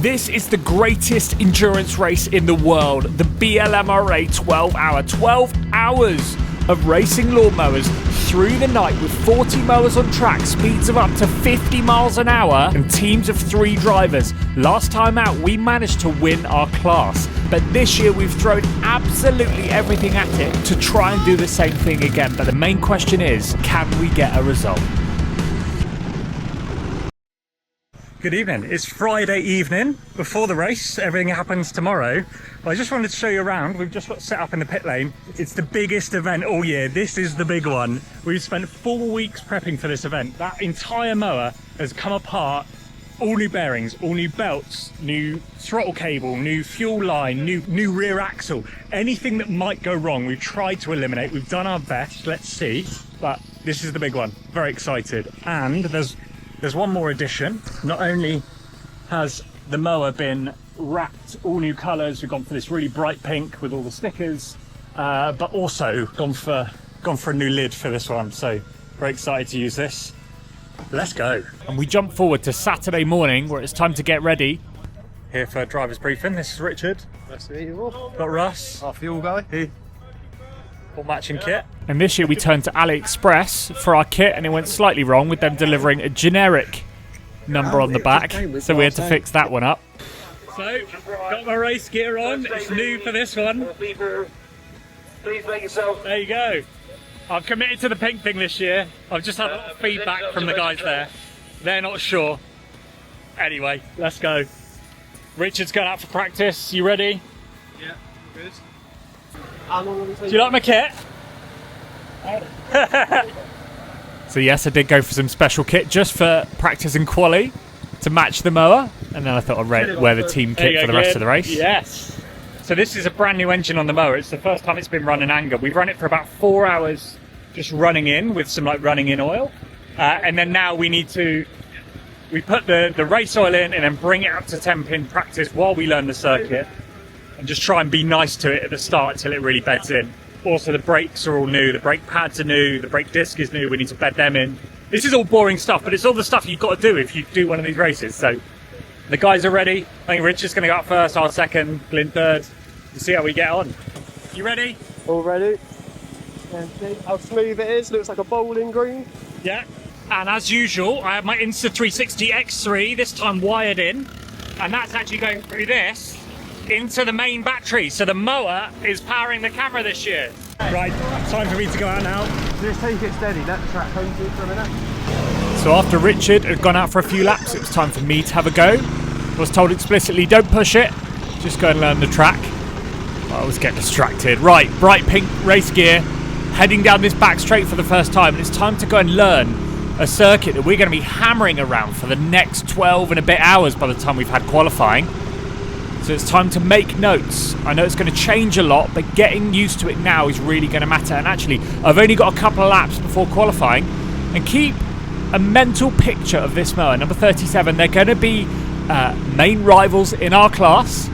This is the greatest endurance race in the world, the BLMRA 12 hours of racing lawnmowers through the night with 40 mowers on track, speeds of up to 50 miles an hour and teams of 3 drivers. Last time out we managed to win our class, but this year we've thrown absolutely everything at it to try and do the same thing again. But the main question is, can we get a result? Good evening. It's Friday evening before the race. Everything happens tomorrow. But I just wanted to show you around. We've just got set up in the pit lane. It's the biggest event all year. This is the big one. We've spent 4 weeks prepping for this event. That entire mower has come apart. All new bearings, all new belts, new throttle cable, new fuel line, new rear axle. Anything that might go wrong, we've tried to eliminate. We've done our best. Let's see. But this is the big one. Very excited. And there's one more addition. Not only has the mower been wrapped all new colours, we've gone for this really bright pink with all the stickers, but also gone for a new lid for this one. So very excited to use this. Let's go. And we jump forward to Saturday morning where it's time to get ready. Here for driver's briefing. This is Richard. Nice to meet you all. Got Russ. Our fuel guy. Hey. All matching kit. And this year we turned to AliExpress for our kit, and it went slightly wrong with them delivering a generic number on the back, so we had to fix that one up. So, got my race gear on. It's new for this one. Please make yourself. There you go. I've committed to the pink thing this year. I've just had a lot of feedback from the guys there. They're not sure. Anyway, let's go. Richard's going out for practice. You ready? Yeah, good. Do you like my kit? So yes, I did go for some special kit just for practice and quali to match the mower, and then I thought I'd wear the team kit for the rest of the race. Yes. So this is a brand new engine on the mower. It's the first time it's been run in anger. We've run it for about 4 hours just running in with some running in oil, and then now we put the race oil in and then bring it up to temp in practice while we learn the circuit, and just try and be nice to it at the start until it really beds in. Also, the brakes are all new, the brake pads are new, the brake disc is new, we need to bed them in. This is all boring stuff, but it's all the stuff you've got to do if you do one of these races. So the guys are ready. I think Richard's going to go out first, I'll second, Glynn third. We'll see how we get on. You ready? All ready. And see how smooth it is. Looks like a bowling green. Yeah. And as usual, I have my Insta360 X3, this time wired in. And that's actually going through this into the main battery, so the mower is powering the camera this year. Right, time for me to go out now. Just take it steady, let the track hold you for a minute. So after Richard had gone out for a few laps, it was time for me to have a go. I was told explicitly, don't push it, just go and learn the track. I was getting distracted. Right, bright pink race gear, heading down this back straight for the first time, and it's time to go and learn a circuit that we're going to be hammering around for the next 12 and a bit hours by the time we've had qualifying. So it's time to make notes. I know it's going to change a lot, but getting used to it now is really going to matter. And actually, I've only got a couple of laps before qualifying. And keep a mental picture of this mower, number 37. They're going to be main rivals in our class.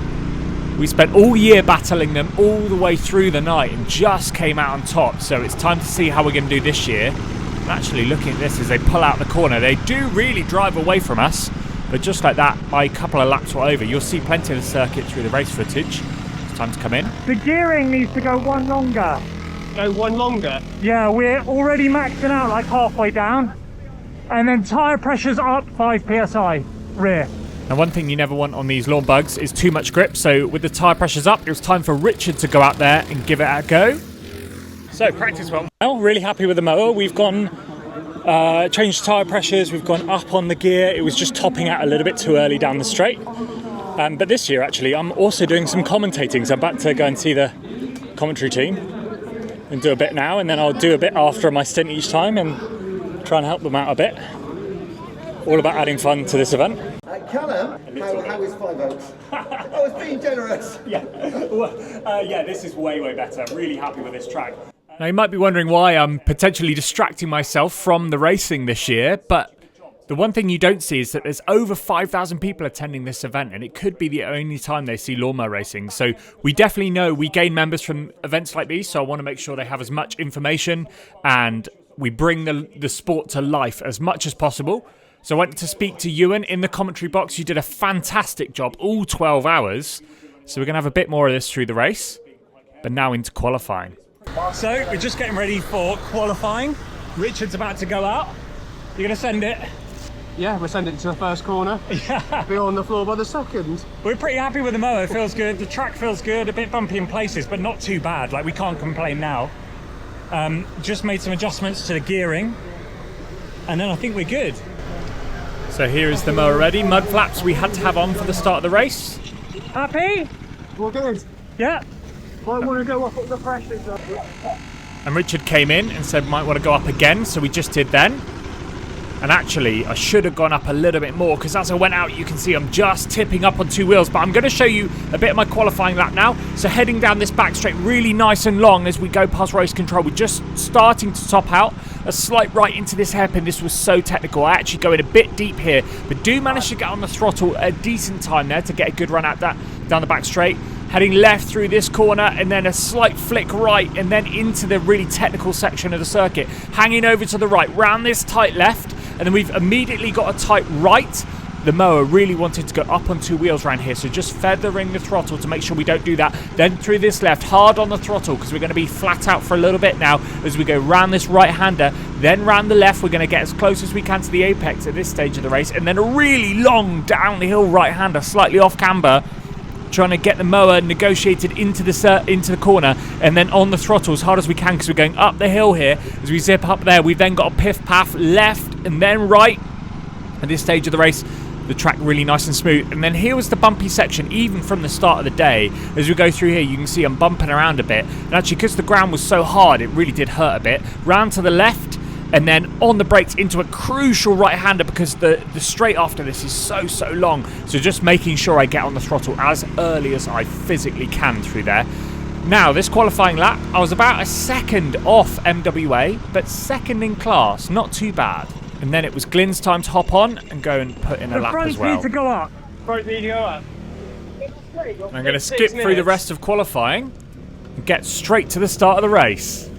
We spent all year battling them all the way through the night and just came out on top. So it's time to see how we're going to do this year. And actually, looking at this as they pull out the corner, they do really drive away from us. But just like that, by a couple of laps were over. You'll see plenty of the circuit through the race footage. It's time to come in. The gearing needs to go one longer. Go one longer? Yeah, we're already maxing out like halfway down. And then tyre pressure's up 5 psi rear. Now one thing you never want on these lawn bugs is too much grip. So with the tyre pressures up, it was time for Richard to go out there and give it a go. So practice went well. Really happy with the mower. We've gone changed tyre pressures, we've gone up on the gear. It was just topping out a little bit too early down the straight. But this year, actually, I'm also doing some commentating. So I'm about to go and see the commentary team and do a bit now, and then I'll do a bit after my stint each time and try and help them out a bit. All about adding fun to this event. Callum, how is 5 Oaks? I was being generous. Yeah, this is way better. I'm really happy with this track. Now you might be wondering why I'm potentially distracting myself from the racing this year, but the one thing you don't see is that there's over 5,000 people attending this event, and it could be the only time they see lawnmower racing. So we definitely know we gain members from events like these, so I want to make sure they have as much information and we bring the sport to life as much as possible. So I went to speak to Ewan in the commentary box. You did a fantastic job, all 12 hours. So we're going to have a bit more of this through the race, but now into qualifying. So we're just getting ready for qualifying. Richard's about to go out. You're going to send it? Yeah, we're sending it to the first corner. Yeah. Be on the floor by the second. We're pretty happy with the mower. It feels good. The track feels good. A bit bumpy in places, but not too bad. Like, we can't complain now. Just made some adjustments to the gearing, and then I think we're good. So here is the mower ready. Mud flaps we had to have on for the start of the race. Happy? We're good. Yeah. Might want to go up at the pressure. And Richard came in and said might want to go up again, so we just did then. And actually, I should have gone up a little bit more, because as I went out, you can see I'm just tipping up on two wheels. But I'm going to show you a bit of my qualifying lap now. So heading down this back straight, really nice and long as we go past race control. We're just starting to top out. A slight right into this hairpin. This was so technical. I actually go in a bit deep here, but do manage to get on the throttle a decent time there to get a good run out that down the back straight. Heading left through this corner, and then a slight flick right, and then into the really technical section of the circuit. Hanging over to the right, round this tight left, and then we've immediately got a tight right. The mower really wanted to go up on two wheels around here, so just feathering the throttle to make sure we don't do that. Then through this left, hard on the throttle, because we're going to be flat out for a little bit now as we go round this right-hander. Then round the left, we're going to get as close as we can to the apex at this stage of the race, and then a really long downhill right-hander, slightly off camber, trying to get the mower negotiated into the corner, and then on the throttle as hard as we can, because we're going up the hill here. As we zip up there, we've then got a piff-paff left and then right at this stage of the race. The track really nice and smooth, and then here was the bumpy section even from the start of the day. As we go through here, you can see I'm bumping around a bit, and actually because the ground was so hard, it really did hurt a bit. Round to the left, and then on the brakes into a crucial right-hander, because the straight after this is so long. So just making sure I get on the throttle as early as I physically can through there. Now, this qualifying lap, I was about a second off MWA, but second in class, not too bad. And then it was Glynn's time to hop on and go and put in a lap as well. To go up. Front need to go up. I'm going to skip through the rest of qualifying and get straight to the start of the race.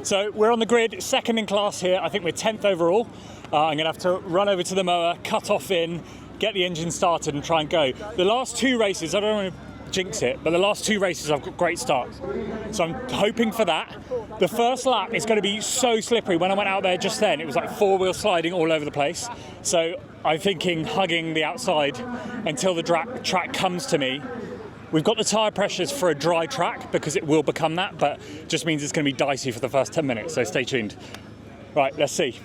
So we're on the grid, second in class here. I think we're 10th overall. I'm going to have to run over to the mower, cut off in, get the engine started and try and go. The last two races, I don't want to jinx it, but the last two races I've got great starts. So I'm hoping for that. The first lap is going to be so slippery. When I went out there just then, it was like four-wheel sliding all over the place. So I'm thinking hugging the outside until the track comes to me. We've got the tyre pressures for a dry track because it will become that, but just means it's going to be dicey for the first 10 minutes, so stay tuned. Right, let's see.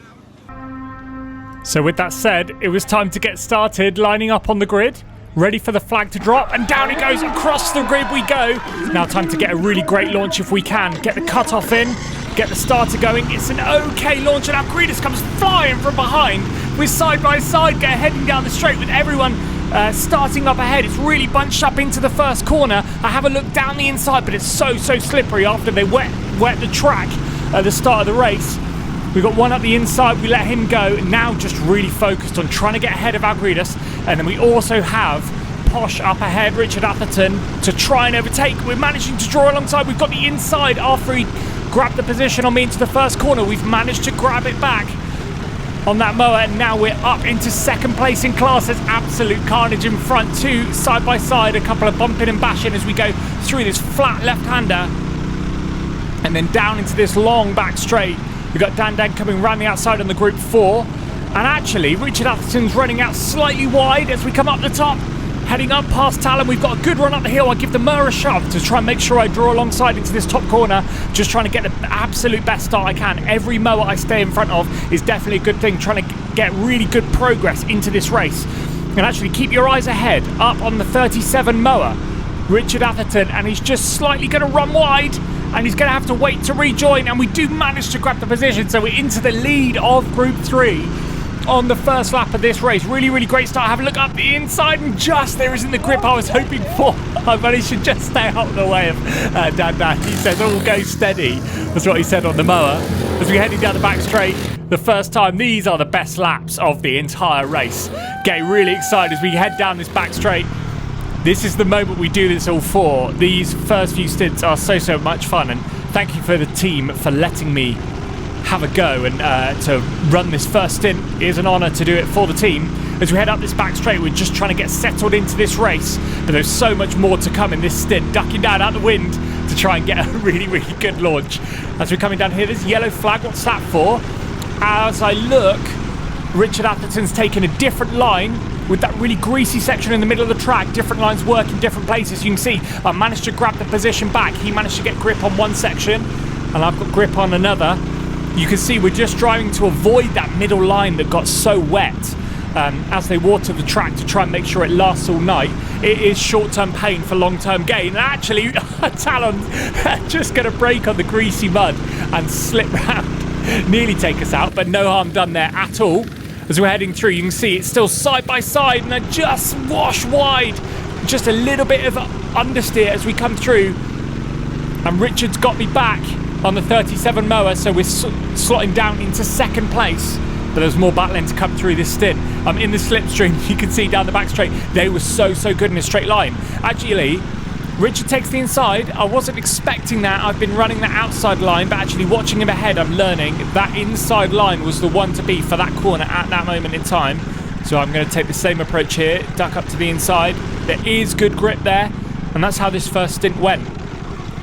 So with that said, it was time to get started, lining up on the grid. Ready for the flag to drop, and down it goes, across the grid we go. Now time to get a really great launch if we can. Get the cut-off in, get the starter going. It's an okay launch, and Alcreedis comes flying from behind. We're side by side, heading down the straight with everyone starting up ahead. It's really bunched up into the first corner. I have a look down the inside, but it's so slippery after they wet the track at the start of the race. We've got one up the inside, we let him go, and now just really focused on trying to get ahead of Alcreedis. And then we also have Posh up ahead, Richard Atherton, to try and overtake. We're managing to draw alongside. We've got the inside after he grabbed the position on me into the first corner. We've managed to grab it back on that mower, and now we're up into second place in class. There's absolute carnage in front, two side by side, a couple of bumping and bashing as we go through this flat left-hander and then down into this long back straight. We've got Dan coming round the outside on the Group 4. And actually, Richard Atherton's running out slightly wide as we come up the top. Heading up past Talon, we've got a good run up the hill. I give the mower a shove to try and make sure I draw alongside into this top corner. Just trying to get the absolute best start I can. Every mower I stay in front of is definitely a good thing. Trying to get really good progress into this race. And actually, keep your eyes ahead. Up on the 37 mower, Richard Atherton, and he's just slightly going to run wide. And he's going to have to wait to rejoin, and we do manage to grab the position, so we're into the lead of Group 3 on the first lap of this race. Really great start. Have a look up the inside, and just there isn't the grip I was hoping for. I managed to just stay out of the way of Dan. He says all go steady. That's what he said on the mower. As we're heading down the back straight, the first time, these are the best laps of the entire race. Getting really excited as we head down this back straight. This is the moment we do this all for. These first few stints are so much fun, and thank you for the team for letting me have a go and to run this first stint. It is an honour to do it for the team. As we head up this back straight, we're just trying to get settled into this race, but there's so much more to come in this stint. Ducking down out the wind to try and get a really, really good launch. As we're coming down here, there's a yellow flag. What's that for? As I look, Richard Atherton's taken a different line with that really greasy section in the middle of the track. Different lines work in different places. You can see I managed to grab the position back. He managed to get grip on one section, and I've got grip on another. You can see we're just driving to avoid that middle line that got so wet. As they water the track to try and make sure it lasts all night. It is short-term pain for long-term gain. And actually, Talon's just going to brake on the greasy mud and slip round, nearly take us out, but no harm done there at all. As we're heading through, you can see it's still side by side, and I just wash wide. Just a little bit of understeer as we come through. And Richard's got me back on the 37 mower, so we're slotting down into second place. But there's more battling to come through this stint. I'm in the slipstream. You can see down the back straight, they were so good in a straight line. Actually, Richard takes the inside. I wasn't expecting that. I've been running the outside line, but actually watching him ahead, I'm learning that inside line was the one to beat for that corner at that moment in time. So I'm going to take the same approach here, duck up to the inside. There is good grip there, and that's how this first stint went.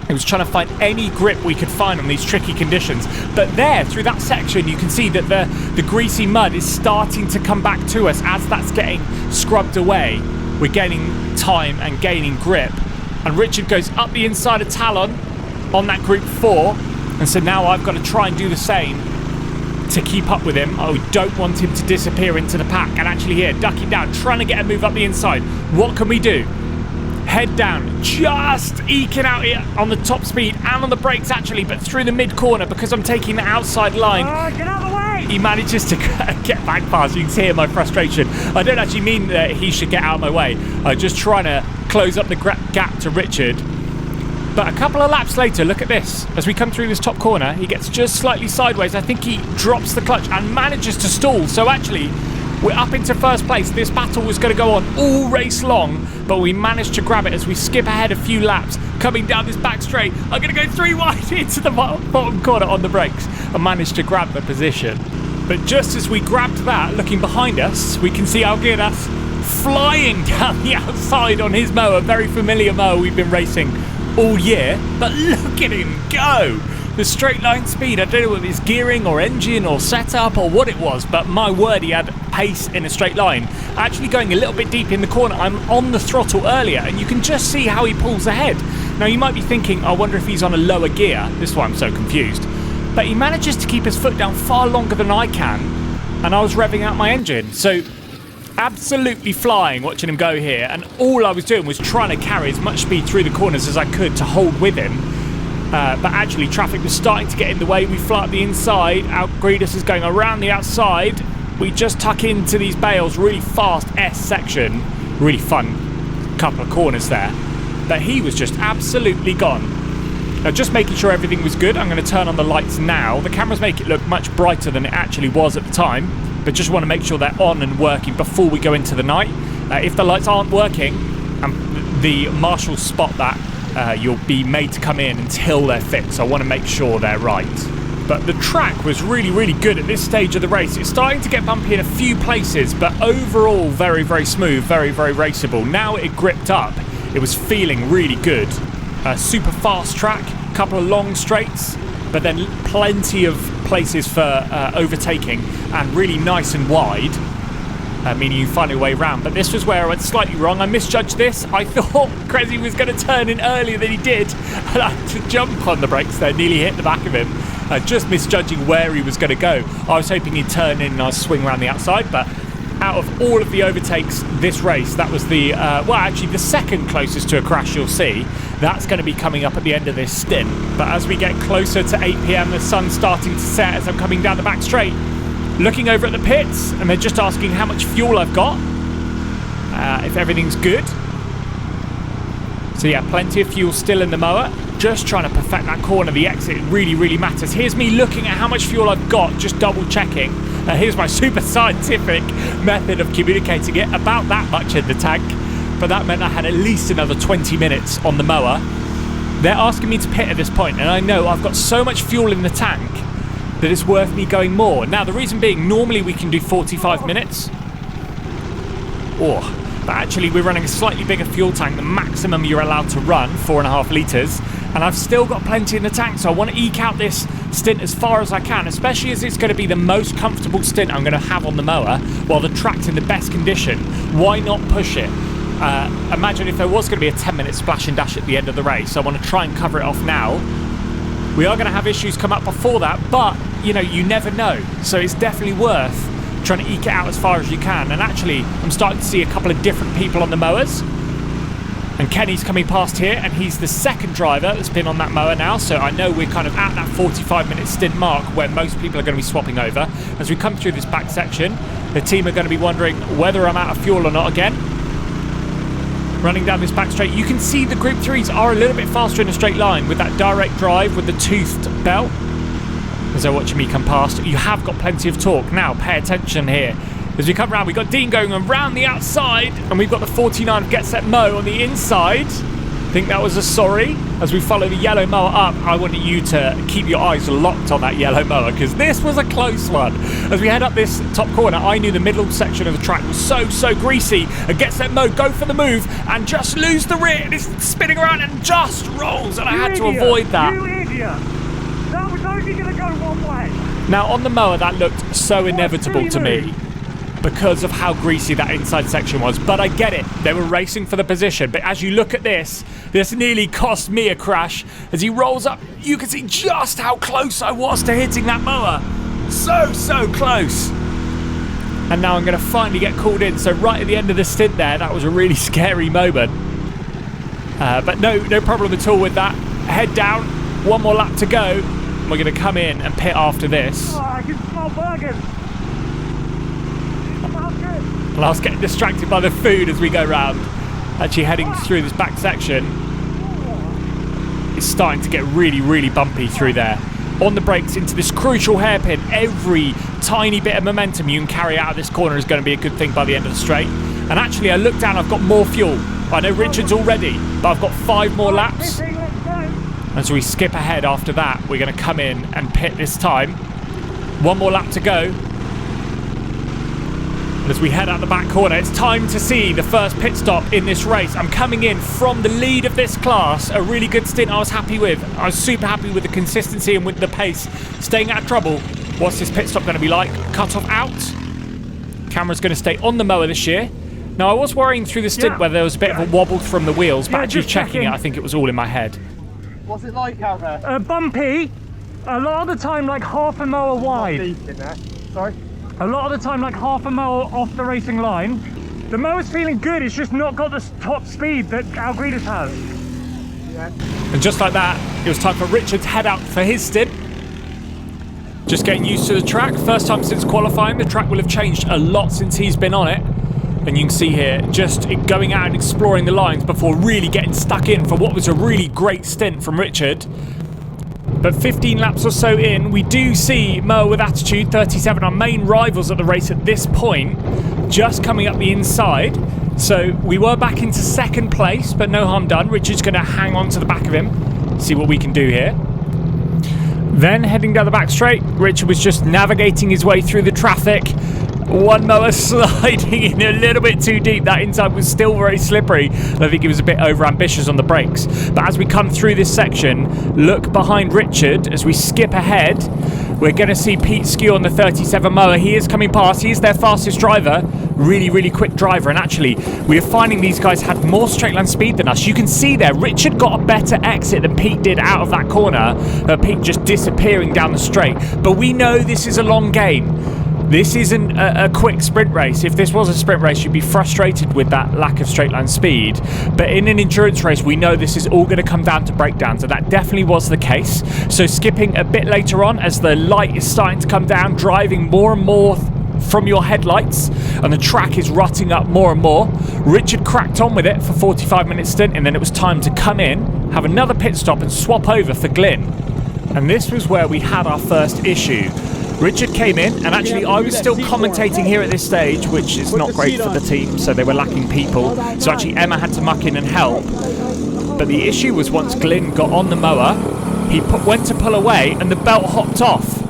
It was trying to find any grip we could find on these tricky conditions. But there, through that section, you can see that the greasy mud is starting to come back to us as that's getting scrubbed away. We're gaining time and gaining grip. And Richard goes up the inside of Talon on that group 4. And so now I've got to try and do the same to keep up with him. I don't want him to disappear into the pack. And actually here, ducking down, trying to get a move up the inside. What can we do? Head down, just eking out here on the top speed and on the brakes actually, but through the mid corner because I'm taking the outside line. Get out of the way! He manages to get back past. You can see my frustration. I don't actually mean that he should get out of my way. I'm just trying to close up the gap to Richard. But a couple of laps later, look at this. As we come through this top corner, he gets just slightly sideways. I think he drops the clutch and manages to stall. So actually, we're up into first place. This battle was going to go on all race long, but we managed to grab it as we skip ahead a few laps. Coming down this back straight, I'm going to go 3 wide into the bottom corner on the brakes and managed to grab the position. But just as we grabbed that, looking behind us, we can see Algueras flying down the outside on his mower. Very familiar mower we've been racing all year, but look at him go. The straight line speed, I don't know whether it's gearing or engine or setup or what it was, but my word, he had pace in a straight line. Actually going a little bit deep in the corner, I'm on the throttle earlier, and you can just see how he pulls ahead. Now you might be thinking, I wonder if he's on a lower gear. This is why I'm so confused. But he manages to keep his foot down far longer than I can, and I was revving out my engine. So absolutely flying watching him go here, and all I was doing was trying to carry as much speed through the corners as I could to hold with him. But actually traffic was starting to get in the way. We fly up the inside. Algueras is going around the outside. We just tuck into these bales, really fast S section. Really fun couple of corners there. But he was just absolutely gone. Now just making sure everything was good, I'm going to turn on the lights now. The cameras make it look much brighter than it actually was at the time, but just want to make sure they're on and working before we go into the night. If the lights aren't working, the marshals spot that, you'll be made to come in until they're fixed. So I want to make sure they're right. But the track was really good at this stage of the race. It's starting to get bumpy in a few places, but overall very smooth, very raceable. Now it gripped up. It was feeling really good. Super fast track, couple of long straights, but then plenty of places for overtaking and really nice and wide. Meaning you find your way around. But this was where I went slightly wrong. I misjudged this. I thought Cressy was going to turn in earlier than he did, and I had to jump on the brakes there, nearly hit the back of him. Just misjudging where he was going to go. I was hoping he'd turn in and I'd swing around the outside, but out of all of the overtakes this race, that was the, well, actually the second closest to a crash you'll see. That's going to be coming up at the end of this stint. But as we get closer to 8 PM, the sun's starting to set as I'm coming down the back straight. Looking over at the pits, and they're just asking how much fuel I've got, if everything's good. So yeah, plenty of fuel still in the mower. Just trying to perfect that corner. The exit really matters. Here's me looking at how much fuel I've got, just double checking. Here's my super scientific method of communicating it, about that much in the tank. But that meant I had at least another 20 minutes on the mower. They're asking me to pit at this point, and I know I've got so much fuel in the tank that it's worth me going more. Now, the reason being, normally we can do 45 minutes. But actually we're running a slightly bigger fuel tank. The maximum you're allowed to run, 4.5 litres. And I've still got plenty in the tank, so I want to eke out this stint as far as I can, especially as it's going to be the most comfortable stint I'm going to have on the mower while the track's in the best condition. Why not push it? Imagine if there was going to be a 10-minute splash and dash at the end of the race. I want to try and cover it off now. We are going to have issues come up before that, but, you know, you never know. So it's definitely worth trying to eke it out as far as you can. And actually, I'm starting to see a couple of different people on the mowers. And Kenny's coming past here, and he's the second driver that's been on that mower now, so I know we're kind of at that 45-minute stint mark where most people are going to be swapping over. As we come through this back section, the team are going to be wondering whether I'm out of fuel or not again. Running down this back straight, you can see the Group 3s are a little bit faster in a straight line with that direct drive with the toothed belt. As they're watching me come past, you have got plenty of torque. Now, pay attention here. As we come around, we've got Dean going around the outside, and we've got the 49 of Get Set Mow on the inside. I think that was a sorry. As we follow the yellow mower up, I wanted you to keep your eyes locked on that yellow mower, because this was a close one. As we head up this top corner, I knew the middle section of the track was so greasy. And Get Set Mow go for the move and just lose the rear, and it's spinning around and just rolls, and I had to avoid that. You idiot! That was only going to go one way. Now, on the mower, that looked so inevitable to me, because of how greasy that inside section was. But I get it, they were racing for the position. But as you look at this nearly cost me a crash. As he rolls up, you can see just how close I was to hitting that mower. So close. And now I'm going to finally get called in. So right at the end of the stint there, that was a really scary moment. But no problem at all with that. Head down, one more lap to go. We're going to come in and pit after this. Oh, I can smell burgers. And I was getting distracted by the food as we go round. Actually heading through this back section. It's starting to get really bumpy through there. On the brakes into this crucial hairpin. Every tiny bit of momentum you can carry out of this corner is going to be a good thing by the end of the straight. And actually I look down, I've got more fuel. I know Richard's already, but I've got 5 more laps. As we skip ahead after that, we're going to come in and pit this time. 1 more lap to go. As we head out the back corner, it's time to see the first pit stop in this race. I'm coming in from the lead of this class. A really good stint I was happy with. I was super happy with the consistency and with the pace. Staying out of trouble. What's this pit stop going to be like? Cut off out. Camera's going to stay on the mower this year. Now, I was worrying through the stint whether there was a bit of a wobble from the wheels, but actually checking it, I think it was all in my head. What's it like out there? Bumpy. A lot of the time, like half a mower wide. Deep in there. Sorry? A lot of the time, like half a mower off the racing line. The mower's feeling good, it's just not got the top speed that Algridas has. Yeah. And just like that, it was time for Richard to head out for his stint. Just getting used to the track. First time since qualifying. The track will have changed a lot since he's been on it. And you can see here, just going out and exploring the lines before really getting stuck in for what was a really great stint from Richard. But 15 laps or so in, we do see Mower with Attitude, 37, our main rivals at the race at this point, just coming up the inside. So we were back into second place, but no harm done. Richard's going to hang on to the back of him, see what we can do here. Then heading down the back straight, Richard was just navigating his way through the traffic. One mower sliding in a little bit too deep. That inside was still very slippery. And I think he was a bit over-ambitious on the brakes. But as we come through this section, look behind Richard as we skip ahead. We're going to see Pete Skew on the 37 mower. He is coming past. He is their fastest driver. Really quick driver. And actually, we are finding these guys had more straight line speed than us. You can see there, Richard got a better exit than Pete did out of that corner. Pete just disappearing down the straight. But we know this is a long game. This isn't a quick sprint race. If this was a sprint race, you'd be frustrated with that lack of straight line speed. But in an endurance race, we know this is all going to come down to breakdowns, and that definitely was the case. So skipping a bit later on as the light is starting to come down, driving more and more from your headlights, and the track is rutting up more and more. Richard cracked on with it for 45-minute stint, and then it was time to come in, have another pit stop and swap over for Glynn. And this was where we had our first issue. Richard came in, and actually I was still commentating here at this stage, which is not great for the team, so they were lacking people. So actually Emma had to muck in and help. But the issue was once Glynn got on the mower, he went to pull away and the belt hopped off.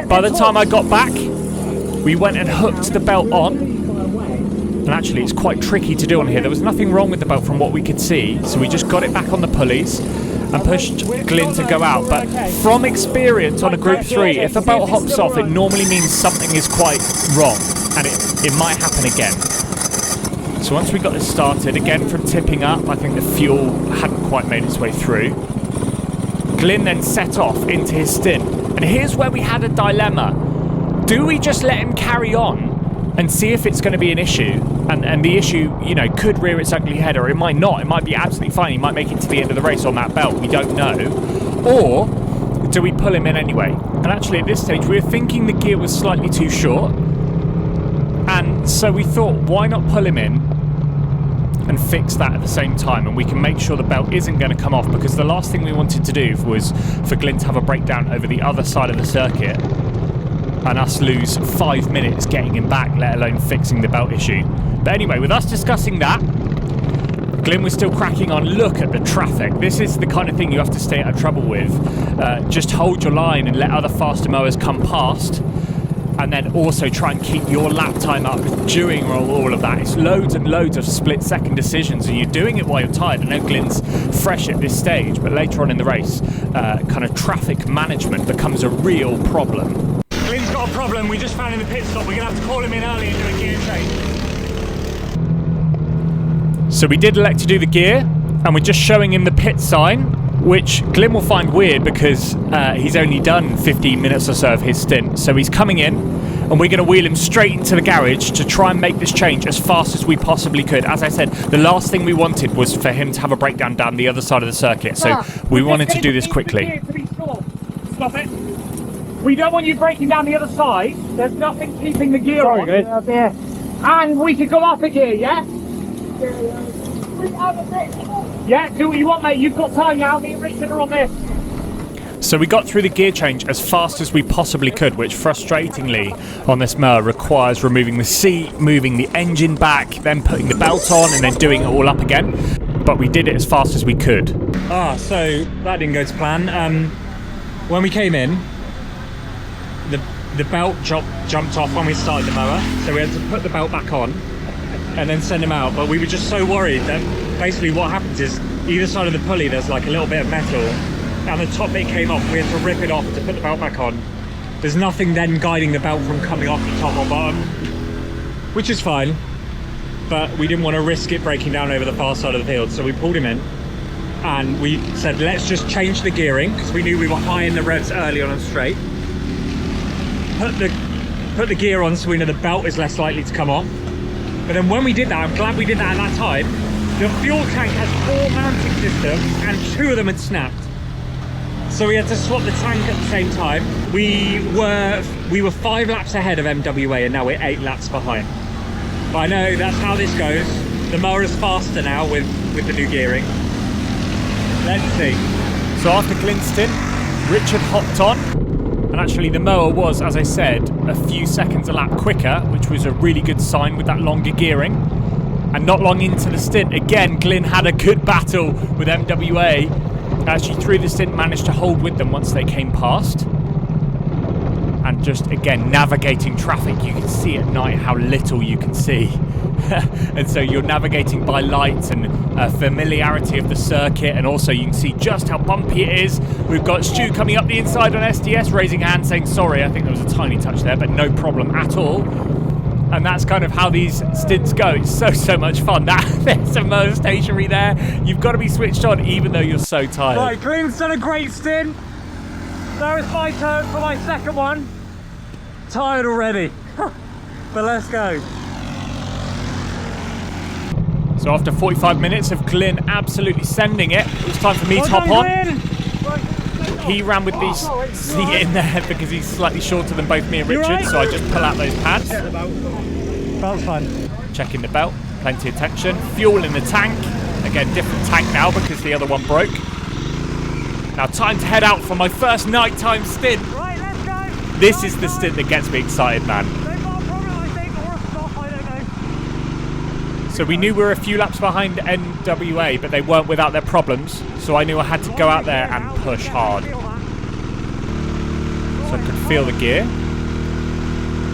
By the time I got back, we went and hooked the belt on. And actually, it's quite tricky to do on here. There was nothing wrong with the belt from what we could see, so we just got it back on the pulleys and pushed Glynn to go out. But from experience on a Group 3, if the belt hops off, it normally means something is quite wrong, and it might happen again. So once we got this started, again from tipping up, I think the fuel hadn't quite made its way through. Glynn then set off into his stint. And here's where we had a dilemma. Do we just let him carry on and see if it's going to be an issue? And the issue, you know, could rear its ugly head, or it might not. It might be absolutely fine. He might make it to the end of the race on that belt. We don't know. Or do we pull him in anyway? And actually at this stage, we were thinking the gear was slightly too short. And so we thought, why not pull him in and fix that at the same time, and we can make sure the belt isn't going to come off, because the last thing we wanted to do was for Glynn to have a breakdown over the other side of the circuit and us lose 5 minutes getting him back, let alone fixing the belt issue. But anyway, with us discussing that, Glynn was still cracking on. Look at the traffic. This is the kind of thing you have to stay out of trouble with. Just hold your line and let other faster mowers come past, and then also try and keep your lap time up during all of that. It's loads and loads of split-second decisions, and you're doing it while you're tired. I know Glynn's fresh at this stage, but later on in the race, kind of traffic management becomes a real problem. Glynn's got a problem. We just found in the pit stop. We're going to have to call him in early and do a gear change. So we did elect to do the gear, and we're just showing him the pit sign, which Glynn will find weird because he's only done 15 minutes or so of his stint. So he's coming in, and we're going to wheel him straight into the garage to try and make this change as fast as we possibly could. As I said, the last thing we wanted was for him to have a breakdown down the other side of the circuit, so we wanted to do this quickly. Stop it. We don't want you breaking down the other side. There's nothing keeping the gear on. And we can go up a gear, yeah? Yeah, do what you want, mate. You've got time now. Me and Richard are on this. So we got through the gear change as fast as we possibly could, which frustratingly on this mower requires removing the seat, moving the engine back, then putting the belt on, and then doing it all up again. But we did it as fast as we could. So that didn't go to plan. When we came in, the belt jumped off when we started the mower, so we had to put the belt back on and then send him out. But we were just so worried that basically what happens is either side of the pulley there's like a little bit of metal, and the top bit came off. We had to rip it off to put the belt back on. There's nothing then guiding the belt from coming off the top or bottom, which is fine, but we didn't want to risk it breaking down over the far side of the field, so we pulled him in and we said let's just change the gearing, because we knew we were high in the revs early on and straight. Put the gear on so we know the belt is less likely to come off. But then when we did that, I'm glad we did that at that time, the fuel tank has 4 mounting systems and 2 of them had snapped. So we had to swap the tank at the same time. We were 5 laps ahead of MWA, and now we're 8 laps behind. But I know that's how this goes. The mower is faster now with the new gearing. Let's see. So after Glynn's stint, Richard hopped on, and actually the mower was, as I said, a few seconds a lap quicker, which was a really good sign with that longer gearing. And not long into the stint, again, Glynn had a good battle with MWA. Actually, through the stint, managed to hold with them once they came past. And just, again, navigating traffic. You can see at night how little you can see. And so you're navigating by lights and familiarity of the circuit, and also you can see just how bumpy it is. We've got Stu coming up the inside on SDS, raising a hand saying sorry. I think there was a tiny touch there, but no problem at all. And that's kind of how these stints go. It's so much fun. There's a mower stationary there. You've got to be switched on even though you're so tired. Right, Glynn's done a great stint. There is my turn for my second one. Tired already, but let's go. So after 45 minutes of Glynn absolutely sending it, it was time for me to hop on. He ran with these seat in there because he's slightly shorter than both me and Richard, right? So I just pull out those pads. Belt's fine. Checking the belt, plenty of tension. Fuel in the tank. Again, different tank now because the other one broke. Now time to head out for my first nighttime stint. Right, let's go. This is the stint that gets me excited, man. They've got a problem, I think, or a stop, I don't know. So we knew we were a few laps behind NWA, but they weren't without their problems. So I knew I had to go out there and push hard. so I could feel the gear.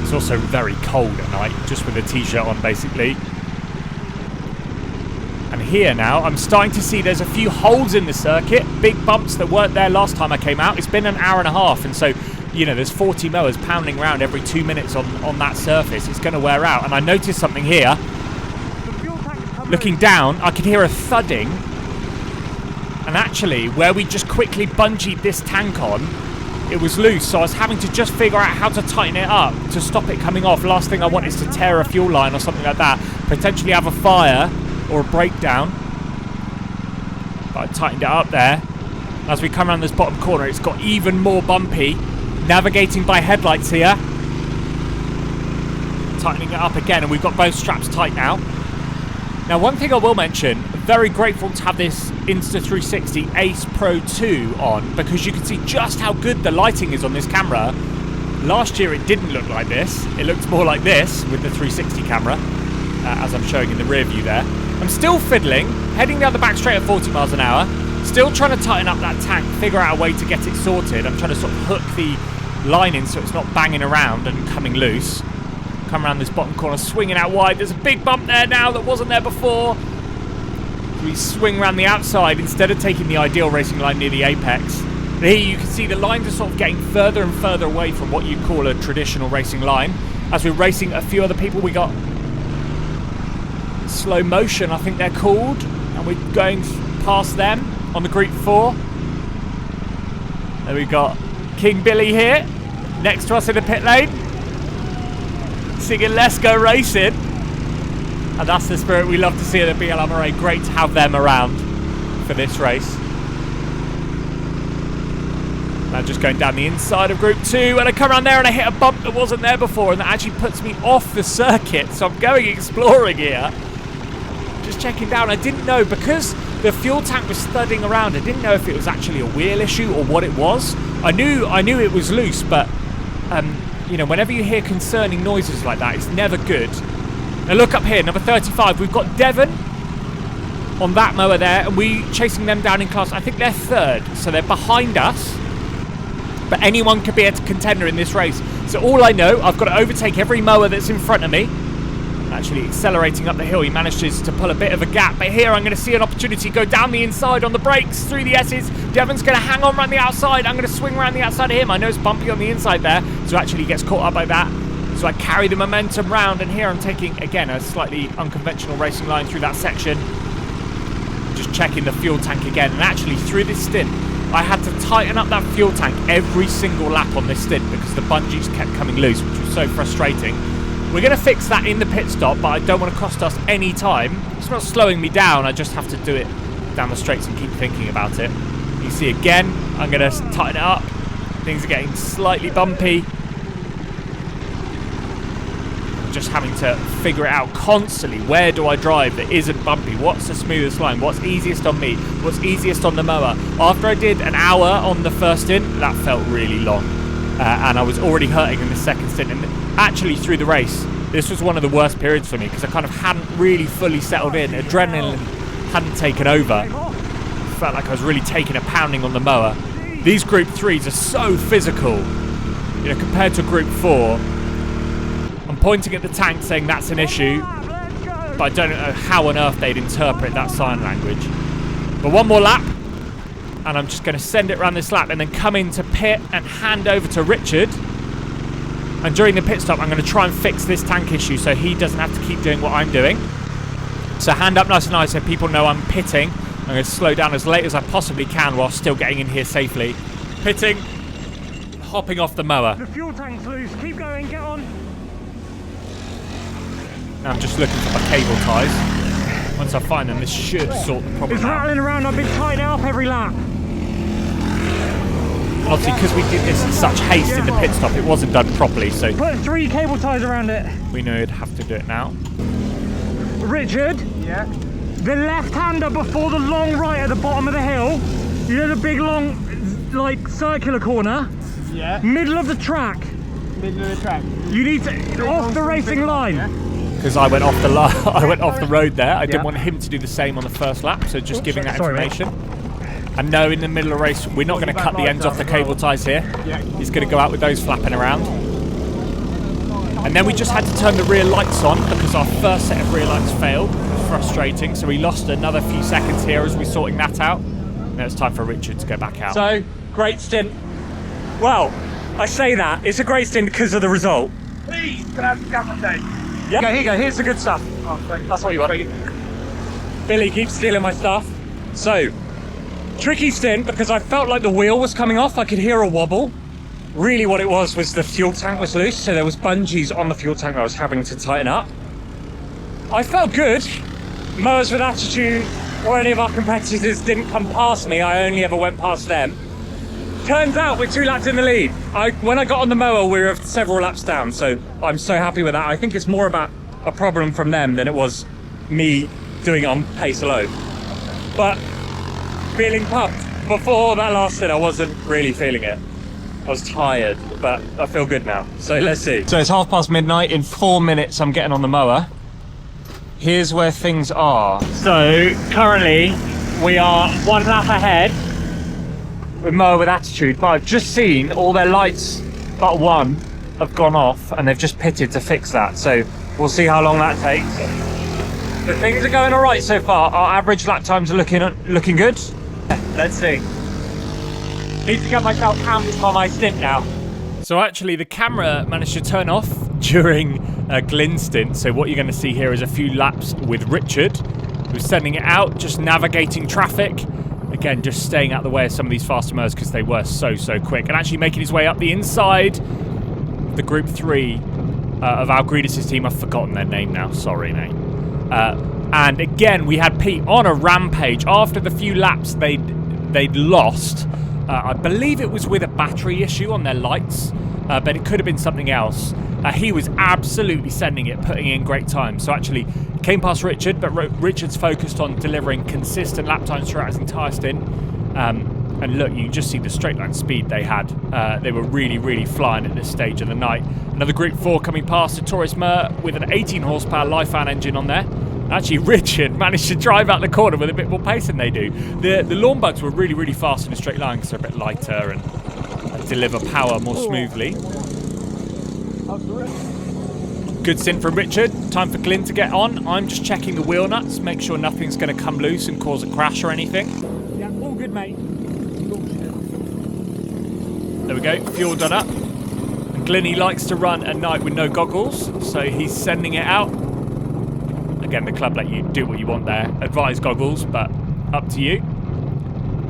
It's also very cold at night, just with a t-shirt on basically. And here now, I'm starting to see there's a few holes in the circuit, big bumps that weren't there last time I came out. It's been an hour and a half, and so, you know, there's 40 mowers pounding around every 2 minutes on that surface. It's going to wear out. And I noticed something here. Looking down, I could hear a thudding. And actually, where we just quickly bungeed this tank on, it was loose. So I was having to just figure out how to tighten it up to stop it coming off. Last thing I want is to tear a fuel line or something like that. Potentially have a fire or a breakdown. But I tightened it up there. As we come around this bottom corner, it's got even more bumpy. Navigating by headlights here. Tightening it up again, and we've got both straps tight now. Now, one thing I will mention, very grateful to have this Insta360 Ace Pro 2 on, because you can see just how good the lighting is on this camera. Last year it didn't look like this. It looks more like this with the 360 camera, as I'm showing in the rear view there. I'm still fiddling, heading down the back straight at 40 miles an hour. Still trying to tighten up that tank, figure out a way to get it sorted. I'm trying to sort of hook the line in so it's not banging around and coming loose. Come around this bottom corner, swinging out wide. There's a big bump there now that wasn't there before. We swing around the outside instead of taking the ideal racing line near the apex. But here you can see the lines are sort of getting further and further away from what you'd call a traditional racing line. As we're racing a few other people, we got Slow Motion, I think they're called, and we're going past them on the Group 4. There we got King Billy here, next to us in the pit lane, singing Let's Go Racing. And that's the spirit we love to see at the BLMRA. Great to have them around for this race. Now just going down the inside of Group 2, and I come around there and I hit a bump that wasn't there before, and that actually puts me off the circuit. So I'm going exploring here. Just checking down. I didn't know, because the fuel tank was thudding around, I didn't know if it was actually a wheel issue or what it was. I knew it was loose, but you know, whenever you hear concerning noises like that, it's never good. Now look up here, number 35. We've got Devon on that mower there, and we chasing them down in class. I think they're third, so they're behind us. But anyone could be a contender in this race. So all I know, I've got to overtake every mower that's in front of me. Actually accelerating up the hill, he manages to pull a bit of a gap. But here I'm going to see an opportunity, go down the inside on the brakes, through the S's. Devon's going to hang on around the outside. I'm going to swing around the outside of him. I know it's bumpy on the inside there, so actually he gets caught up by that. So I carry the momentum round, and here I'm taking, again, a slightly unconventional racing line through that section. Just checking the fuel tank again, and actually through this stint, I had to tighten up that fuel tank every single lap on this stint because the bungees kept coming loose, which was so frustrating. We're going to fix that in the pit stop, but I don't want to cost us any time. It's not slowing me down, I just have to do it down the straights and keep thinking about it. You see again, I'm going to tighten it up. Things are getting slightly bumpy. Just having to figure it out constantly. Where do I drive that isn't bumpy? What's the smoothest line? What's easiest on me? What's easiest on the mower? After I did an hour on the first stint, that felt really long. And I was already hurting in the second stint. And actually through the race, this was one of the worst periods for me because I kind of hadn't really fully settled in. Adrenaline hadn't taken over. Felt like I was really taking a pounding on the mower. These Group 3s are so physical, you know, compared to Group 4. I'm pointing at the tank saying that's an issue, but I don't know how on earth they'd interpret that sign language. But one more lap, and I'm just going to send it around this lap and then come into pit and hand over to Richard. And during the pit stop, I'm going to try and fix this tank issue so he doesn't have to keep doing what I'm doing. So hand up nice and high so people know I'm pitting. I'm going to slow down as late as I possibly can while still getting in here safely. Pitting, hopping off the mower. The fuel tank's loose. Keep going, get on. Now I'm just looking for my cable ties. Once I find them, this should sort the problem It's out. rattling around. I've been tightening it up every lap. And obviously, because we did this in such haste in the pit stop, it wasn't done properly, so Put 3 cable ties around it. we knew we'd have to do it now. Richard? Yeah. The left-hander before the long right at the bottom of the hill. You know the big long, like, circular corner? Yeah. Middle of the track. Middle of the track. You need to, off the racing line. Yeah. Because I went off the road there. I didn't want him to do the same on the first lap, so just giving that sorry, mate. information. And no, in the middle of the race, we're not going to cut the ends off the cable ties here. He's going to go out with those flapping around. And then we just had to turn the rear lights on because our first set of rear lights failed. It was frustrating, so we lost another few seconds here as we're sorting that out. Now it's time for Richard to go back out. So, great stint. Well, I say that, it's a great stint because of the result. Please, can I have the camera day? Yeah, here you go, here's the good stuff. Oh, thank you. That's what you want. Billy keeps stealing my stuff. So, tricky stint because I felt like the wheel was coming off. I could hear a wobble. Really what it was the fuel tank was loose, so there was bungees on the fuel tank I was having to tighten up. I felt good. Mowers with Attitude or any of our competitors didn't come past me. I only ever went past them. Turns out we're 2 laps in the lead. When I got on the mower, we were several laps down, so I'm so happy with that. I think it's more about a problem from them than it was me doing it on pace alone. But feeling pumped. Before that last stint, I wasn't really feeling it. I was tired, but I feel good now. So let's see. So it's midnight. In 4 minutes, I'm getting on the mower. Here's where things are. So currently, we are 1 lap ahead with Mower with Attitude, but I've just seen all their lights but one have gone off and they've just pitted to fix that. So we'll see how long that takes. But things are going all right so far. Our average lap times are looking good. Let's see. Need to get myself camped for my stint now. So actually the camera managed to turn off during Glynn's stint. So what you're going to see here is a few laps with Richard, who's sending it out, just navigating traffic. Again, just staying out the way of some of these faster mowers because they were so quick. And actually making his way up the inside of the Group 3 of Algridis' team. I've forgotten their name now. Sorry, mate. And again, we had Pete on a rampage after the few laps they'd lost. I believe it was with a battery issue on their lights, but it could have been something else. He was absolutely sending it, putting in great time. So actually came past Richard, but Richard's focused on delivering consistent lap times throughout his entire stint. And look, you can just see the straight line speed they had. They were really flying at this stage of the night. Another Group 4 coming past, a Taurus Mer with an 18 horsepower live fan engine on there. Actually, Richard managed to drive out the corner with a bit more pace than they do. The lawn bugs were really fast in a straight line because they're a bit lighter and deliver power more smoothly. Good stint from Richard. Time for Glynn to get on. I'm just checking the wheel nuts, make sure nothing's going to come loose and cause a crash or anything. Yeah, all good, mate. There we go, fuel done up. And Glynn, he likes to run at night with no goggles, so he's sending it out. Again, the club let you do what you want there. Advise goggles, but up to you.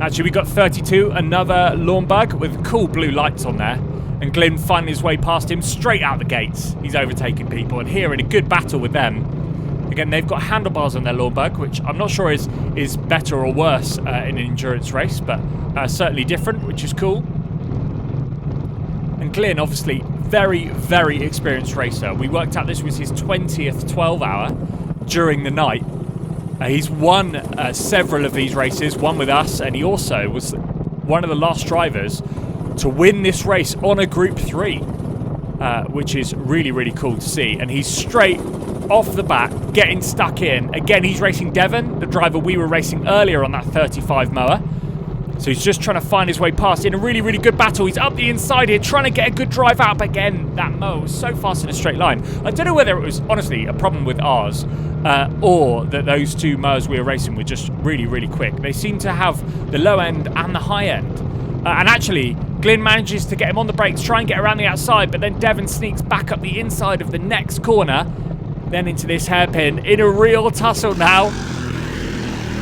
Actually, we got 32, another lawn bug with cool blue lights on there. And Glynn finding his way past him straight out the gates. He's overtaking people, and here in a good battle with them. Again, they've got handlebars on their lawn bug, which I'm not sure is better or worse in an endurance race, but certainly different, which is cool. And Glynn, obviously, very experienced racer. We worked out this was his 20th 12-hour during the night. He's won several of these races, one with us, and he also was one of the last drivers to win this race on a Group 3, which is really cool to see. And he's straight off the bat getting stuck in. Again, he's racing Devon, the driver we were racing earlier on that 35 mower. So he's just trying to find his way past in a really good battle. He's up the inside here, trying to get a good drive out. But again, that mower was so fast in a straight line. I don't know whether it was, honestly, a problem with ours or that those two mowers we were racing were just really quick. They seem to have the low end and the high end. And actually, Glynn manages to get him on the brakes, try and get around the outside, but then Devon sneaks back up the inside of the next corner, then into this hairpin in a real tussle now.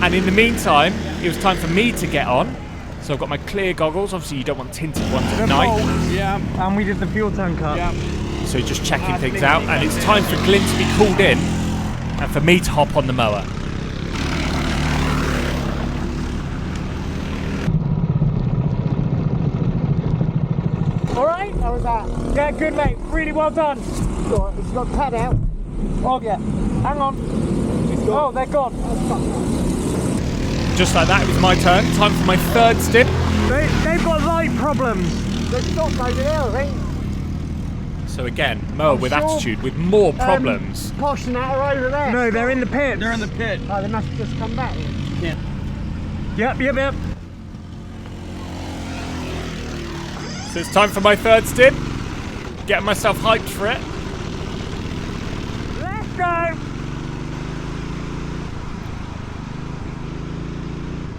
And in the meantime, it was time for me to get on. So I've got my clear goggles. Obviously, you don't want tinted ones at night. Yeah. And we did the fuel tank up. Yeah. So just checking things out. And it's time for Glynn to be called in and for me to hop on the mower. All right, how was that? Yeah, good, mate. Really well done. Right, it's got pad out. Oh, yeah. Hang on. Oh, they're gone. Just like that, it was my turn. Time for my third stint. They've got light problems. They've stopped over there, I think. So again, mower with attitude, with more problems. Posh and that are over there. No, they're in the pit. They're in the pit. Oh, they must have just come back. Yeah. Yep. So it's time for my third stint. Getting myself hyped for it. Let's go!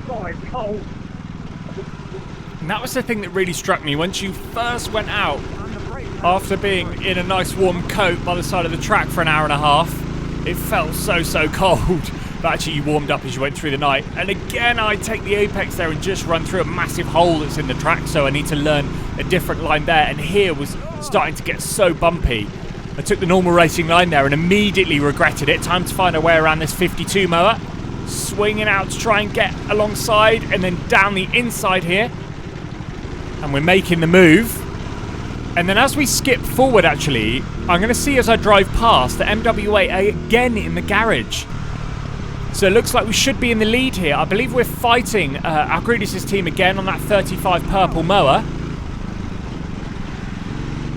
Oh, it's cold. And that was the thing that really struck me. Once you first went out, after being in a nice warm coat by the side of the track for an hour and a half, it felt so cold. But actually you warmed up as you went through the night. And again, I take the apex there and just run through a massive hole that's in the track, so I need to learn a different line there. And here was starting to get so bumpy. I took the normal racing line there and immediately regretted it. Time to find a way around this 52 mower. Swinging out to try and get alongside and then down the inside here. And we're making the move. And then as we skip forward, actually, I'm going to see as I drive past the MWA again in the garage. So it looks like we should be in the lead here. I believe we're fighting Agridis' team again on that 35 purple mower.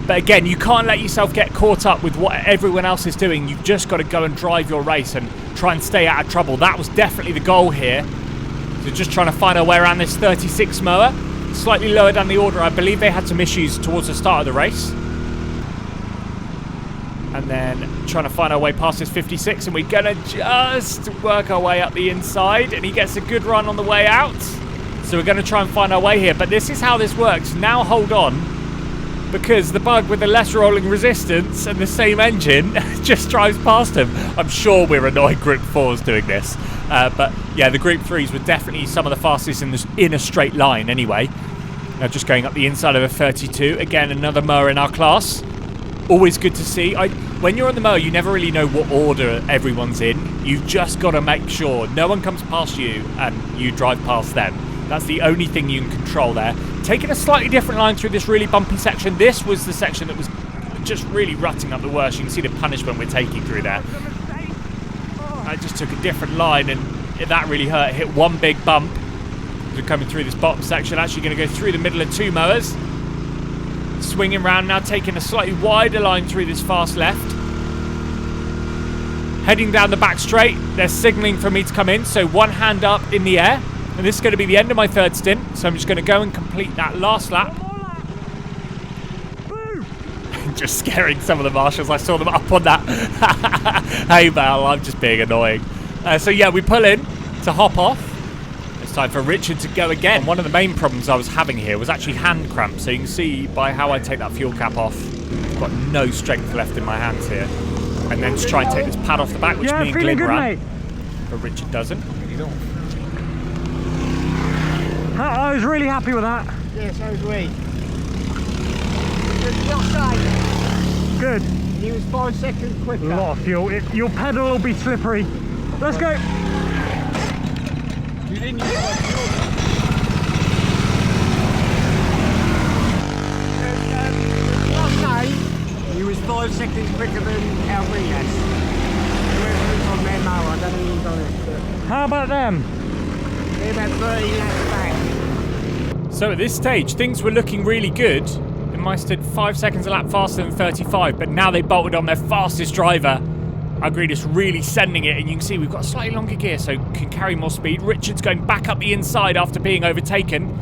But again, you can't let yourself get caught up with what everyone else is doing. You've just got to go and drive your race and try and stay out of trouble. That was definitely the goal here. So just trying to find our way around this 36 mower. Slightly lower down the order. I believe they had some issues towards the start of the race. And then trying to find our way past this 56, and we're going to just work our way up the inside, and he gets a good run on the way out. So we're going to try and find our way here, but this is how this works. Now hold on, because the bug with the less rolling resistance and the same engine just drives past him. I'm sure we're annoying Group 4s doing this. But yeah, the Group 3s were definitely some of the fastest in a straight line anyway. Now just going up the inside of a 32. Again, another mower in our class. Always good to see. When you're on the mower, you never really know what order everyone's in. You've just got to make sure no one comes past you and you drive past them. That's the only thing you can control there. Taking a slightly different line through this really bumpy section. This was the section that was just really rutting up the worst. You can see the punishment we're taking through there. I just took a different line and that really hurt. Hit one big bump. We're coming through this bottom section. Actually going to go through the middle of two mowers. Swinging round now, taking a slightly wider line through this fast left. Heading down the back straight. They're signalling for me to come in, so one hand up in the air. And this is going to be the end of my third stint, so I'm just going to go and complete that last lap. Just scaring some of the marshals. I saw them up on that. Hey Val, I'm just being annoying. So yeah, we pull in to hop off. It's time for Richard to go again. One of the main problems I was having here was actually hand cramps. So you can see by how I take that fuel cap off, I've got no strength left in my hands here. And then to try and take this pad off the back, which me and Glynn ran. But Richard doesn't. I was really happy with that. Yeah, so was we. Good. He was 5 seconds quicker. A lot of fuel. Your pedal will be slippery. Let's go. You didn't use my fuel. Last time, he was 5 seconds quicker than our Venus. Whoever was on their mower, I don't know who's on it. But How about them? they're about 30 laps back. So at this stage, things were looking really good. They must have 5 seconds a lap faster than 35, but now they bolted on their fastest driver. Agridis really sending it, and you can see we've got a slightly longer gear, so can carry more speed. Richard's going back up the inside after being overtaken,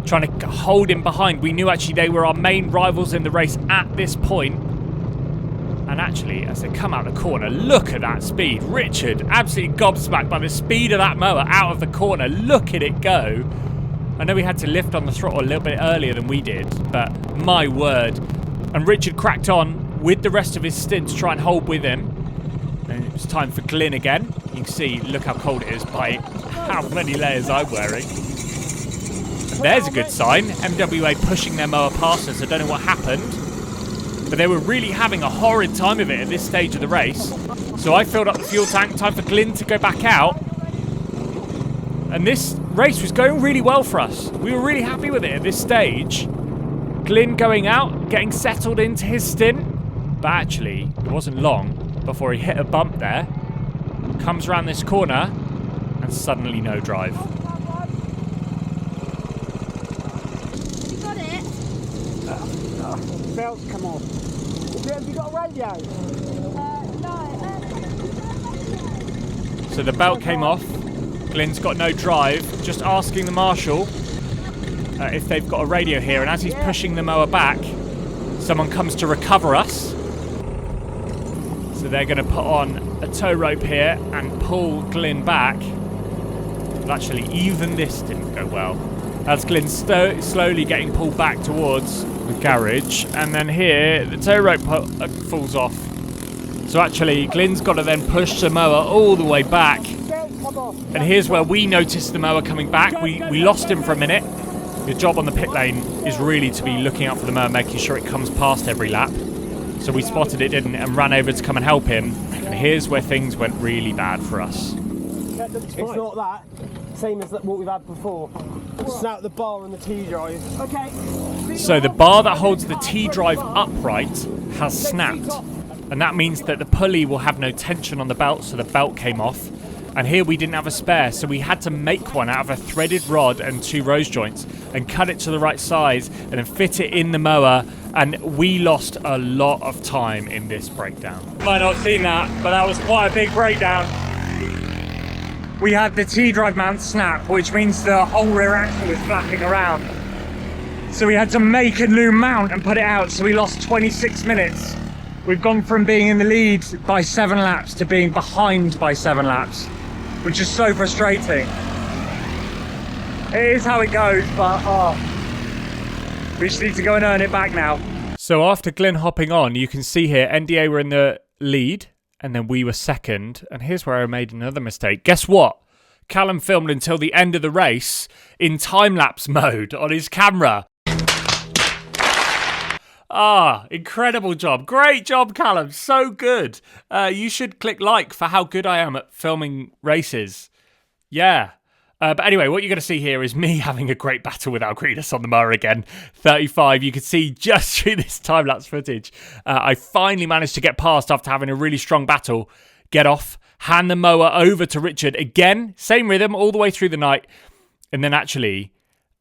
trying to hold him behind. We knew actually they were our main rivals in the race at this point. And actually, as they come out the corner, look at that speed. Richard absolutely gobsmacked by the speed of that mower out of the corner. Look at it go. I know we had to lift on the throttle a little bit earlier than we did, but my word. And Richard cracked on with the rest of his stint to try and hold with him. And it was time for Glynn again. You can see, look how cold it is by how many layers I'm wearing. And there's a good sign. MWA pushing their mower past us. I don't know what happened, but they were really having a horrid time of it at this stage of the race. So I filled up the fuel tank. Time for Glynn to go back out. And this race was going really well for us. We were really happy with it at this stage. Glynn going out, getting settled into his stint. But actually, it wasn't long before he hit a bump there. Comes around this corner, and suddenly no drive. You got it? The belt's come off. Have you got a radio? No. So the belt came off. Glynn's got no drive. Just asking the marshal if they've got a radio here. And as he's pushing the mower back, someone comes to recover us. So they're going to put on a tow rope here and pull Glynn back. But actually, even this didn't go well. As Glynn slowly getting pulled back towards the garage. And then here, the tow rope falls off. So actually, Glynn's got to then push the mower all the way back. And here's where we noticed the mower coming back. We lost him for a minute. The job on the pit lane is really to be looking out for the mower, making sure it comes past every lap. So we spotted it didn't and ran over to come and help him. And here's where things went really bad for us. It's not that. Same as what we've had before. Snap the bar and the T-drive. Okay. So the bar that holds the T-drive upright has snapped. And that means that the pulley will have no tension on the belt, so the belt came off. And here we didn't have a spare, so we had to make one out of a threaded rod and 2 rose joints and cut it to the right size and then fit it in the mower. And we lost a lot of time in this breakdown. You might not have seen that, but that was quite a big breakdown. We had the T-drive mount snap, which means the whole rear axle was flapping around. So we had to make a new mount and put it out, so we lost 26 minutes. We've gone from being in the lead by 7 laps to being behind by 7 laps, which is so frustrating. It is how it goes, but we just need to go and earn it back now. So after Glynn hopping on, you can see here NDA were in the lead and then we were second. And here's where I made another mistake. Guess what? Callum filmed until the end of the race in time-lapse mode on his camera. Incredible job. Great job, Callum. So good. You should click like for how good I am at filming races. Yeah. But anyway, what you're going to see here is me having a great battle with Algredas on the mower again. 35, you can see just through this time-lapse footage. I finally managed to get past after having a really strong battle. Get off, hand the mower over to Richard again. Same rhythm all the way through the night. And then actually,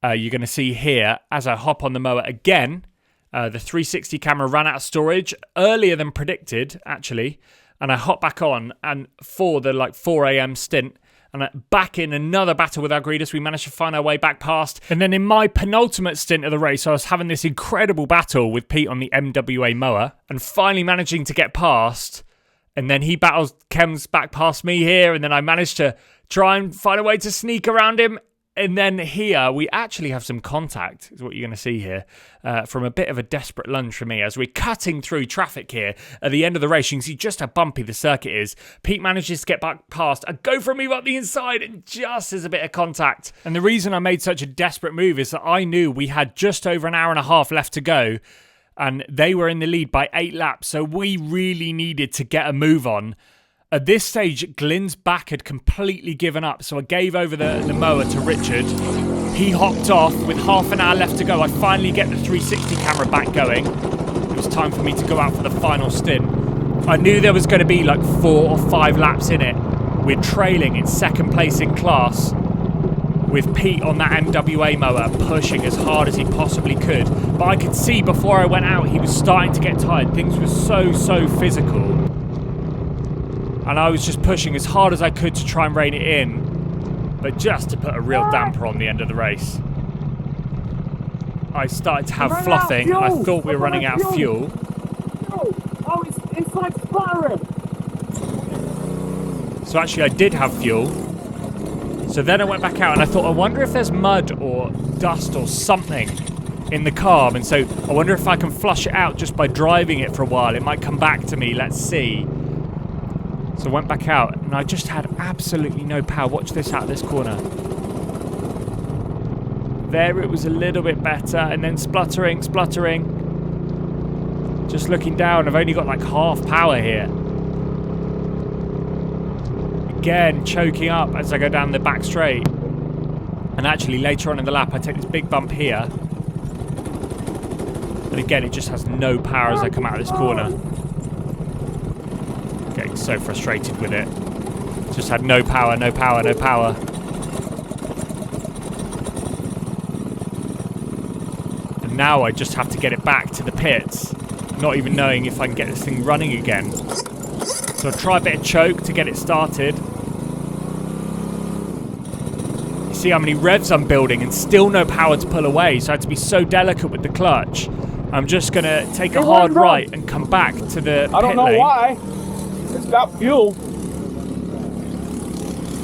you're going to see here, as I hop on the mower again, the 360 camera ran out of storage earlier than predicted, actually. And I hop back on, and for the 4 a.m. stint, and back in another battle with Algredas, we managed to find our way back past. And then in my penultimate stint of the race, I was having this incredible battle with Pete on the MWA mower, and finally managing to get past. And then he comes back past me here, and then I managed to try and find a way to sneak around him. And then here, we actually have some contact, is what you're going to see here, from a bit of a desperate lunge from me. As we're cutting through traffic here at the end of the race, you can see just how bumpy the circuit is. Pete manages to get back past and go for me up the inside, and just as a bit of contact. And the reason I made such a desperate move is that I knew we had just over an hour and a half left to go, and they were in the lead by 8 laps, so we really needed to get a move on. At this stage, Glynn's back had completely given up, so I gave over the mower to Richard. He hopped off with half an hour left to go. I finally get the 360 camera back going. It was time for me to go out for the final stint. I knew there was going to be 4 or 5 laps in it. We're trailing in second place in class with Pete on that MWA mower pushing as hard as he possibly could. But I could see before I went out, he was starting to get tired. Things were so physical. And I was just pushing as hard as I could to try and rein it in, but just to put a real damper on the end of the race. I started to have fluffing. I thought we were running out of fuel. Oh, it's like sputtering. So actually I did have fuel. So then I went back out and I thought, I wonder if there's mud or dust or something in the carb. And so I wonder if I can flush it out just by driving it for a while. It might come back to me. Let's see. So I went back out, and I just had absolutely no power. Watch this out of this corner. There it was a little bit better, and then spluttering. Just looking down, I've only got half power here. Again, choking up as I go down the back straight. And actually, later on in the lap, I take this big bump here. And again, it just has no power as I come out of this corner. Getting so frustrated with it. Just had no power. And now I just have to get it back to the pits, not even knowing if I can get this thing running again. So I'll try a bit of choke to get it started. It see how many revs I'm building and still no power to pull away, so I had to be so delicate with the clutch. I'm just going to take a hard right and come back to the I don't pit know lane. why. It's got fuel.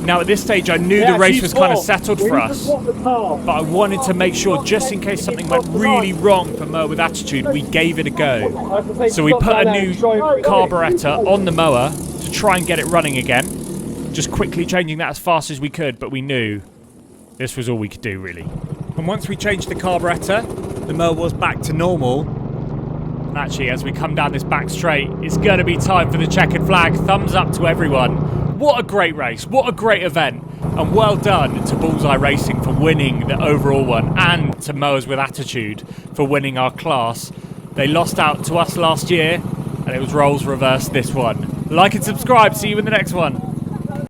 Now at this stage I knew the race was kind of settled for us, but I wanted to make sure, just in case something went really wrong for Mower with Attitude, we gave it a go. So we put a new carburettor on the mower to try and get it running again, just quickly changing that as fast as we could, but we knew this was all we could do really. And once we changed the carburettor, the mower was back to normal. And actually, as we come down this back straight, it's going to be time for the checkered flag. Thumbs up to everyone. What a great race. What a great event. And well done to Bullseye Racing for winning the overall one, and to Mowers with Attitude for winning our class. They lost out to us last year, and it was roles reversed this one. Like and subscribe. See you in the next one.